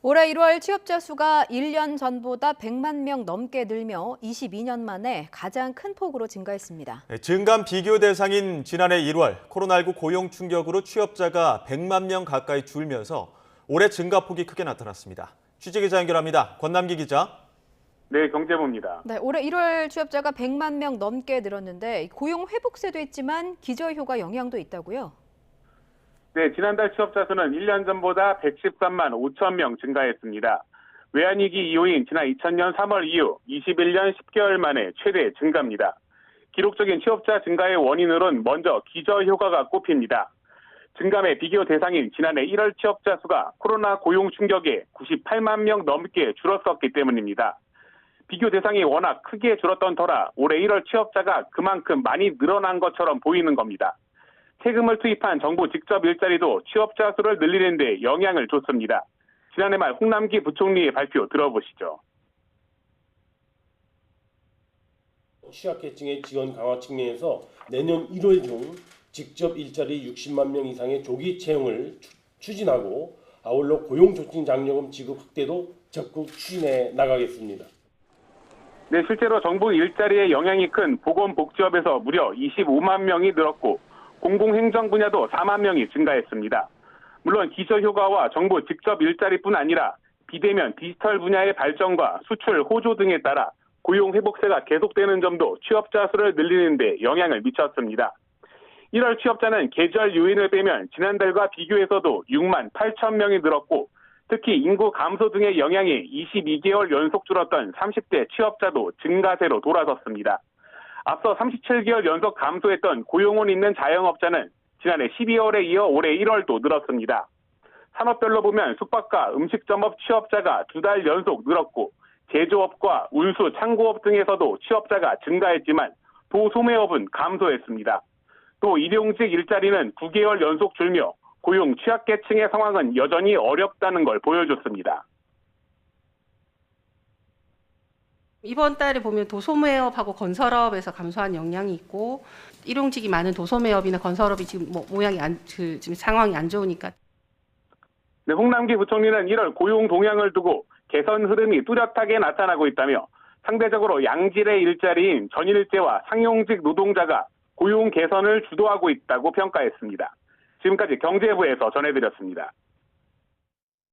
올해 1월 취업자 수가 1년 전보다 100만 명 넘게 늘며 22년 만에 가장 큰 폭으로 증가했습니다. 증감 비교 대상인 지난해 1월 코로나19 고용 충격으로 취업자가 100만 명 가까이 줄면서 올해 증가폭이 크게 나타났습니다. 취재기자 연결합니다. 권남기 기자. 네, 경제부입니다. 네, 올해 1월 취업자가 100만 명 넘게 늘었는데 고용 회복세도 있지만 기저효과 영향도 있다고요? 네, 지난달 취업자 수는 1년 전보다 113만 5천 명 증가했습니다. 외환위기 이후인 지난 2000년 3월 이후 21년 10개월 만에 최대 증가입니다. 기록적인 취업자 증가의 원인으로는 먼저 기저효과가 꼽힙니다. 증감의 비교 대상인 지난해 1월 취업자 수가 코로나 고용 충격에 98만 명 넘게 줄었었기 때문입니다. 비교 대상이 워낙 크게 줄었던 터라 올해 1월 취업자가 그만큼 많이 늘어난 것처럼 보이는 겁니다. 세금을 투입한 정부 직접 일자리도 취업자 수를 늘리는 데 영향을 줬습니다. 지난해 말 홍남기 부총리의 발표 들어보시죠. 취약계층의 지원 강화 측면에서 내년 1월 중 직접 일자리 60만 명 이상의 조기 채용을 추진하고 아울러 고용촉진장려금 지급 확대도 적극 추진해 나가겠습니다. 네, 실제로 정부 일자리에 영향이 큰 보건복지업에서 무려 25만 명이 늘었고 공공행정 분야도 4만 명이 증가했습니다. 물론 기저효과와 정부 직접 일자리뿐 아니라 비대면 디지털 분야의 발전과 수출 호조 등에 따라 고용 회복세가 계속되는 점도 취업자 수를 늘리는 데 영향을 미쳤습니다. 1월 취업자는 계절 요인을 빼면 지난달과 비교해서도 6만 8천 명이 늘었고 특히 인구 감소 등의 영향이 22개월 연속 줄었던 30대 취업자도 증가세로 돌아섰습니다. 앞서 37개월 연속 감소했던 고용원 있는 자영업자는 지난해 12월에 이어 올해 1월도 늘었습니다. 산업별로 보면 숙박과 음식점업 취업자가 2달 연속 늘었고 제조업과 운수, 창고업 등에서도 취업자가 증가했지만 도소매업은 감소했습니다. 또 일용직 일자리는 9개월 연속 줄며 고용 취약계층의 상황은 여전히 어렵다는 걸 보여줬습니다. 이번 달에 보면 도소매업하고 건설업에서 감소한 영향이 있고 일용직이 많은 도소매업이나 건설업이 지금 지금 상황이 안 좋으니까. 네, 홍남기 부총리는 1월 고용 동향을 두고 개선 흐름이 뚜렷하게 나타나고 있다며 상대적으로 양질의 일자리인 전일제와 상용직 노동자가 고용 개선을 주도하고 있다고 평가했습니다. 지금까지 경제부에서 전해드렸습니다.